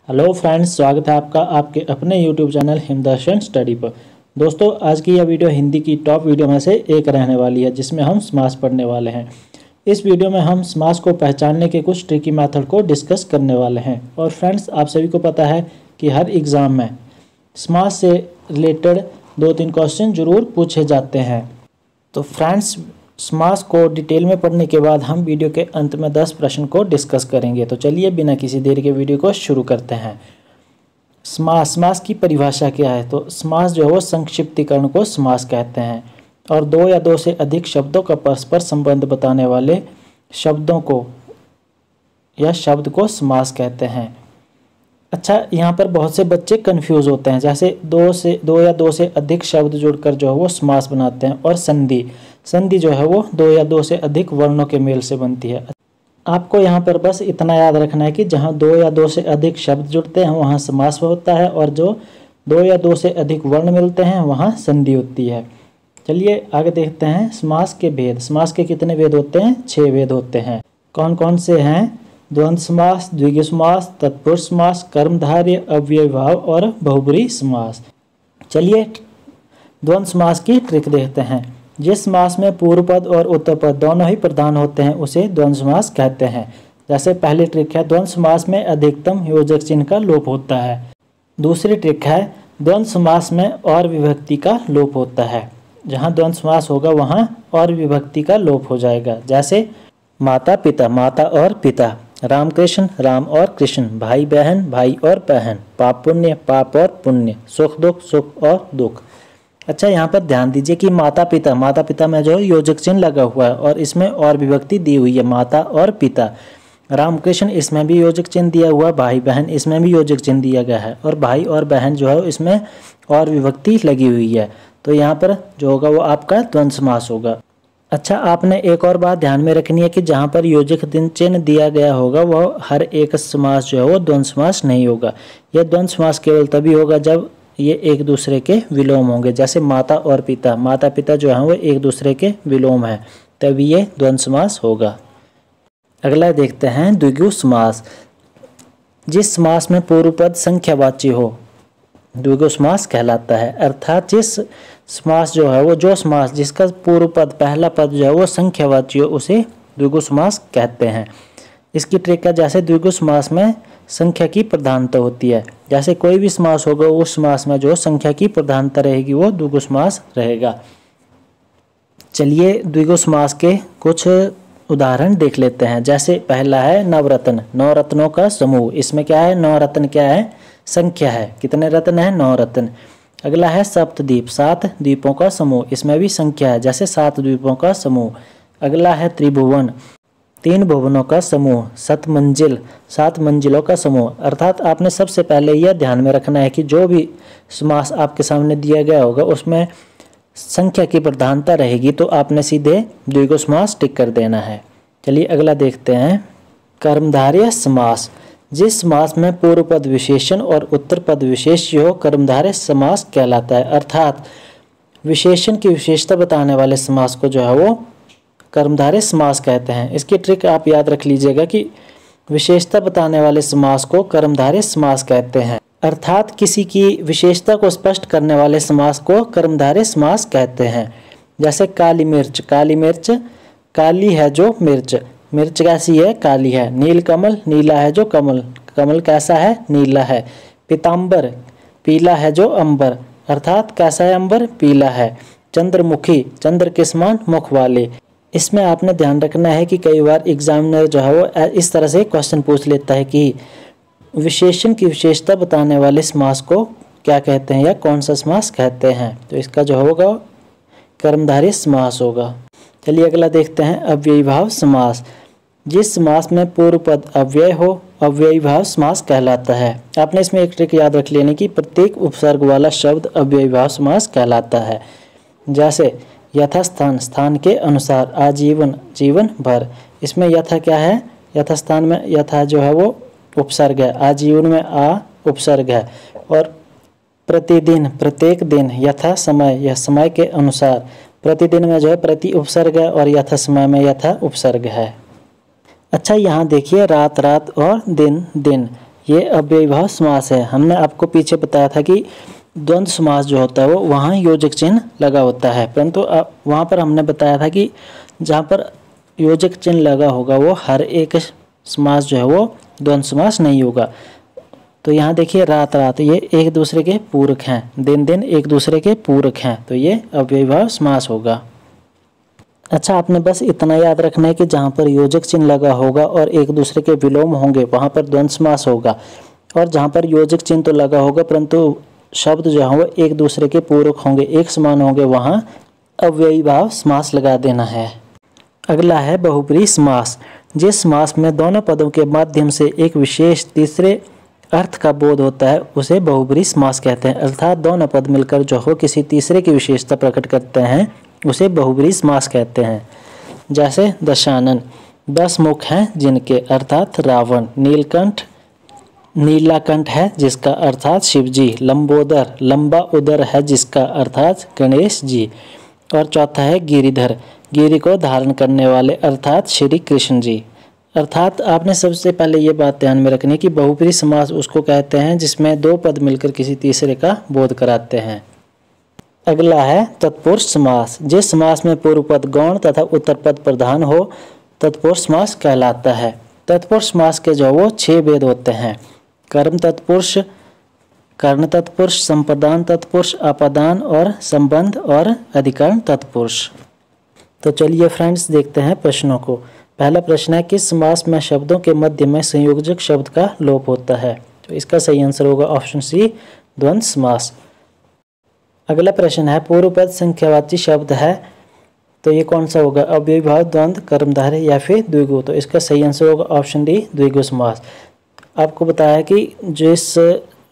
Hello friends, स्वागत है आपका आपके अपने यूट्यूब चैनल हिमदर्शन स्टडी पर। दोस्तों, आज की यह वीडियो हिंदी की टॉप वीडियो में से एक रहने वाली है जिसमें हम समास पढ़ने वाले हैं। इस वीडियो में हम समास को पहचानने के कुछ ट्रिकी मेथड को डिस्कस करने वाले हैं। और फ्रेंड्स, आप सभी को पता है कि हर एग्ज़ाम में समास से रिलेटेड 2-3 क्वेश्चन जरूर पूछे जाते हैं। तो फ्रेंड्स, समास को डिटेल में पढ़ने के बाद हम वीडियो के अंत में 10 प्रश्न को डिस्कस करेंगे। तो चलिए बिना किसी देरी के वीडियो को शुरू करते हैं। समास की परिभाषा क्या है? तो समास जो है वो संक्षिप्तीकरण को समास कहते हैं और 2 या 2 से अधिक शब्दों का परस्पर संबंध बताने वाले शब्दों को या शब्द को समास कहते हैं। अच्छा, यहाँ पर बहुत से बच्चे कंफ्यूज होते हैं, जैसे 2 या 2 से अधिक शब्द जुड़कर जो है वो समास बनाते हैं। और संधि जो है वो 2 या 2 से अधिक वर्णों के मेल से बनती है। आपको यहाँ पर बस इतना याद रखना है कि जहाँ 2 या 2 से अधिक शब्द जुड़ते हैं वहाँ समास होता है, और जो 2 या 2 से अधिक वर्ण मिलते हैं वहाँ संधि होती है। चलिए आगे देखते हैं समास के भेद। समास के कितने भेद होते हैं? 6 भेद होते हैं। कौन कौन से हैं? द्वंद्व समास, द्विगु समास, तत्पुरुष समास, कर्मधारय, अव्ययीभाव और बहुब्रीहि समास। चलिए द्वंद्व समास की ट्रिक देखते हैं। जिस समास में पूर्व पद और उत्तर पद दोनों ही प्रधान होते हैं उसे द्वंद्व समास कहते हैं। जैसे पहली ट्रिक है, द्वंद्व समास में अधिकतम योजक चिन्ह का लोप होता है। दूसरी ट्रिक है, द्वंद्व समास में और विभक्ति का लोप होता है। जहाँ द्वंद्व समास होगा वहाँ और विभक्ति का लोप हो जाएगा। जैसे माता पिता, माता और पिता, राम कृष्ण, राम और कृष्ण, भाई बहन, भाई और बहन, पाप पुण्य, पाप और पुण्य, सुख दुख, सुख और दुख। अच्छा, यहाँ पर ध्यान दीजिए कि माता पिता में जो योजक चिन्ह लगा हुआ है और इसमें और विभक्ति दी हुई है, माता और पिता। राम कृष्ण इसमें भी योजक चिन्ह दिया हुआ, भाई बहन इसमें भी योजक चिन्ह दिया गया है, और भाई और बहन जो है इसमें और विभक्ति लगी हुई है। तो यहाँ पर जो होगा वो आपका द्वंद्व समास होगा। अच्छा, आपने एक और बात ध्यान में रखनी है कि जहाँ पर योजक चिन्ह दिया गया होगा वह हर एक समास जो है वो द्वंद्व समास नहीं होगा। यह द्वंद्व समास केवल तभी होगा जब ये एक दूसरे के विलोम होंगे। जैसे माता और पिता, माता पिता जो है वो एक दूसरे के विलोम हैं, तभी ये द्वंद्व समास होगा। अगला देखते हैं द्विगु समास। जिस समास में पूर्व पद संख्यावाची हो द्विगु समास कहलाता है। अर्थात जिस समास जो है वो समास जिसका पूर्व पद पहला पद जो है वो संख्यावाची हो उसे द्विगु समास कहते हैं। इसकी ट्रिक है, जैसे द्विगु समास में संख्या की प्रधानता होती है, जैसे कोई भी समास होगा उस समास में जो संख्या की प्रधानता रहेगी वो द्विगु समास रहेगा। चलिए द्विगु समास के कुछ उदाहरण देख लेते हैं। जैसे पहला है नवरत्न, 9 रत्नों का समूह। इसमें क्या है? 9 रत्न क्या है? संख्या है। कितने रत्न है? 9 रत्न। अगला है सप्तद्वीप, 7 द्वीपों का समूह। इसमें भी संख्या है, जैसे 7 द्वीपों का समूह। अगला है त्रिभुवन, 3 भुवनों का समूह। सतमंजिल, 7 मंजिलों का समूह। अर्थात आपने सबसे पहले यह ध्यान में रखना है कि जो भी समास आपके सामने दिया गया होगा उसमें संख्या की प्रधानता रहेगी तो आपने सीधे द्विगु समास टिक कर देना है। चलिए अगला देखते हैं कर्मधारय समास। जिस समास में पूर्व पद विशेषण और उत्तर पद विशेष्य हो कर्मधारय समास कहलाता है। अर्थात विशेषण की विशेषता बताने वाले समास को जो है वो कर्मधारय समास कहते हैं। इसकी ट्रिक आप याद रख लीजिएगा कि विशेषता बताने वाले समास को कर्मधारय समास कहते हैं। अर्थात किसी की विशेषता को स्पष्ट करने वाले समास को कर्मधारय समास कहते हैं। जैसे काली मिर्च, काली मिर्च, काली है जो मिर्च, मिर्च कैसी है? काली है। नीलकमल, नीला है जो कमल, कमल कैसा है? नीला है। पीताम्बर, पीला है जो अंबर, अर्थात कैसा है अंबर? पीला है। चंद्रमुखी, चंद्र के समान मुख वाले। इसमें आपने ध्यान रखना है कि कई बार एग्जामिनर जो है वो इस तरह से क्वेश्चन पूछ लेता है कि विशेषण की विशेषता बताने वाले समास को क्या कहते हैं या कौन सा समास कहते हैं। तो इसका जो होगा कर्मधारय समास होगा। चलिए अगला देखते हैं अव्ययीभाव समास। जिस समास में पूर्व पद अव्यय हो अव्ययीभाव समास कहलाता है। आपने इसमें एक ट्रिक याद रख लेने की, प्रत्येक उपसर्ग वाला शब्द अव्ययीभाव समास कहलाता है। जैसे यथास्थान, स्थान के अनुसार, आजीवन, जीवन भर। इसमें यथा क्या है? यथास्थान में यथा जो है वो उपसर्ग है, आजीवन में आ उपसर्ग है। और प्रतिदिन, प्रत्येक दिन, यथा समय, यह समय के अनुसार। प्रतिदिन में जो है प्रति उपसर्ग है और यथा समय में यथा उपसर्ग है। अच्छा, यहाँ देखिए रात रात और दिन दिन। ये अव्ययीभाव समास है। हमने आपको पीछे बताया था कि द्वंद्व समास जो होता है वो वहाँ योजक चिन्ह लगा होता है, परंतु वहाँ पर हमने बताया था कि जहाँ पर योजक चिन्ह लगा होगा वो हर एक समास जो है वो द्वंद्व समास नहीं होगा। तो यहाँ देखिए रात रात, ये एक दूसरे के पूरक हैं, दिन दिन एक दूसरे के पूरक हैं, तो ये अव्ययीभाव समास होगा। अच्छा, आपने बस इतना याद रखना है कि जहाँ पर योजक चिन्ह लगा होगा और एक दूसरे के विलोम होंगे वहाँ पर द्वंद्व समास होगा, और जहाँ पर योजक चिन्ह तो लगा होगा परंतु शब्द जो है वो एक दूसरे के पूरक होंगे, एक समान होंगे, वहाँ अव्ययीभाव समास लगा देना है। अगला है बहुब्रीहि समास। जिस समास में दोनों पदों के माध्यम से एक विशेष तीसरे अर्थ का बोध होता है उसे बहुब्रीहि समास कहते हैं। अर्थात दोनों पद मिलकर जो हो किसी तीसरे की विशेषता प्रकट करते हैं उसे बहुब्रीहि समास कहते हैं। जैसे दशानन, 10 मुख हैं जिनके, अर्थात रावण। नीलकंठ, नीलाकंठ है जिसका अर्थात शिव जी। लंबोदर, लंबा उदर है जिसका अर्थात गणेश जी। और चौथा है गिरिधर, गिरि को धारण करने वाले अर्थात श्री कृष्ण जी। अर्थात आपने सबसे पहले ये बात ध्यान में रखनी कि बहुब्रीहि समास उसको कहते हैं जिसमें 2 पद मिलकर किसी तीसरे का बोध कराते हैं। अगला है तत्पुरुष समास। जिस समास में पूर्व पद गौण तथा उत्तर पद प्रधान हो तत्पुरुष समास कहलाता है। तत्पुरुष समास के जो वो 6 भेद होते हैं: कर्म तत्पुरुष, कर्ण तत्पुरुष, संप्रदान तत्पुरुष, अपादान और संबंध और अधिकरण तत्पुरुष। तो चलिए फ्रेंड्स देखते हैं प्रश्नों को। पहला प्रश्न है, किस समास में शब्दों के मध्य में संयोजक शब्द का लोप होता है? तो इसका सही आंसर होगा ऑप्शन सी, द्वंद्व समास। अगला प्रश्न है, पूर्व पद संख्यावाची शब्द है तो ये कौन सा होगा? अव्ययीभाव, द्वंद्व, कर्मधारय या फिर द्विगु? तो इसका सही आंसर होगा ऑप्शन डी, द्विगु समास। आपको बताया कि जिस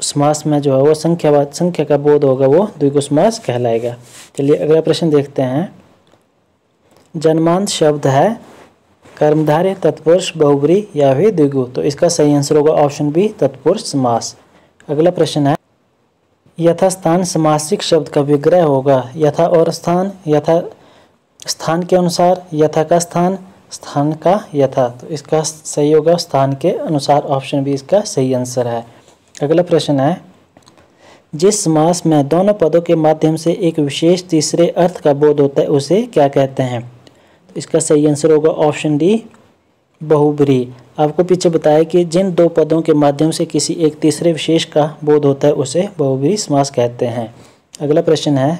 समास में जो है वो संख्या का बोध होगा वो द्विगु समास कहलाएगा। चलिए अगला प्रश्न देखते हैं। जन्मांत शब्द है कर्मधारय, तत्पुरुष, बहुब्रीहि या फिर द्विगु? तो इसका सही आंसर होगा ऑप्शन बी, तत्पुरुष समास। अगला प्रश्न है, यथास्थान समासिक शब्द का विग्रह होगा। यथा और स्थान, यथा स्थान के अनुसार, यथा का स्थान, स्थान का यथा। तो इसका सही होगा स्थान के अनुसार, ऑप्शन बी इसका सही आंसर है। अगला प्रश्न है, जिस समास में दोनों पदों के माध्यम से एक विशेष तीसरे अर्थ का बोध होता है उसे क्या कहते हैं? तो इसका सही आंसर होगा ऑप्शन डी, बहुब्रीहि। आपको पीछे बताया कि जिन 2 पदों के माध्यम से किसी एक तीसरे विशेष का बोध होता है उसे बहुब्रीहि समास कहते हैं। अगला प्रश्न है,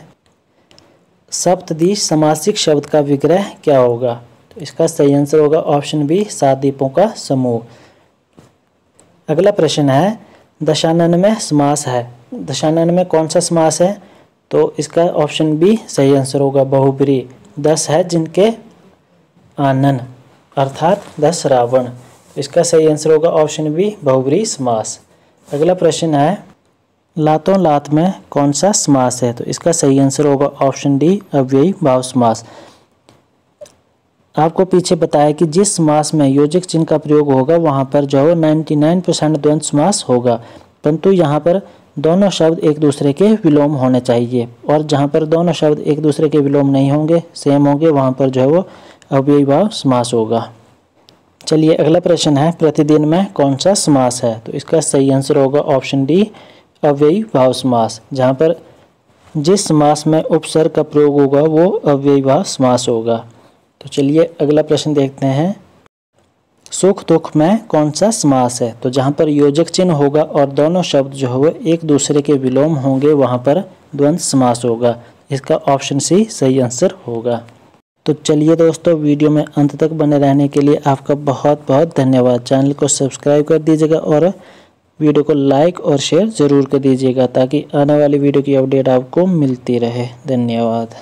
सप्तदिश समासिक शब्द का विग्रह क्या होगा? तो इसका सही आंसर होगा ऑप्शन बी, 7 दीपों का समूह। अगला प्रश्न है, दशानन में समास है। दशानन में कौन सा समास है? तो इसका ऑप्शन बी सही आंसर होगा, बहुब्रीहि। 10 है जिनके आनन, अर्थात 10 रावण। इसका सही आंसर होगा ऑप्शन बी, बहुब्रीहि समास। अगला प्रश्न है, लातों लात में कौन सा समास है? तो इसका सही आंसर होगा ऑप्शन डी, अव्ययीभाव समास। आपको पीछे बताया कि जिस समास में योजक चिन्ह का प्रयोग होगा वहाँ पर जो 99% द्वंद्व समास होगा, परंतु यहाँ पर दोनों शब्द एक दूसरे के विलोम होने चाहिए, और जहाँ पर दोनों शब्द एक दूसरे के विलोम नहीं होंगे, सेम होंगे, वहाँ पर जो है वो अव्ययीभाव समास होगा। चलिए अगला प्रश्न है, प्रतिदिन में कौन सा समास है? तो इसका सही आंसर होगा ऑप्शन डी, अव्ययीभाव समास। जहाँ पर जिस समास में उपसर्ग का प्रयोग होगा वो अव्ययीभाव समास होगा। तो चलिए अगला प्रश्न देखते हैं, सुख दुख में कौन सा समास है? तो जहाँ पर योजक चिन्ह होगा और दोनों शब्द जो है एक दूसरे के विलोम होंगे वहाँ पर द्वंद्व समास होगा। इसका ऑप्शन सी सही आंसर होगा। तो चलिए दोस्तों, वीडियो में अंत तक बने रहने के लिए आपका बहुत बहुत धन्यवाद। चैनल को सब्सक्राइब कर दीजिएगा और वीडियो को लाइक और शेयर ज़रूर कर दीजिएगा ताकि आने वाली वीडियो की अपडेट आपको मिलती रहे। धन्यवाद।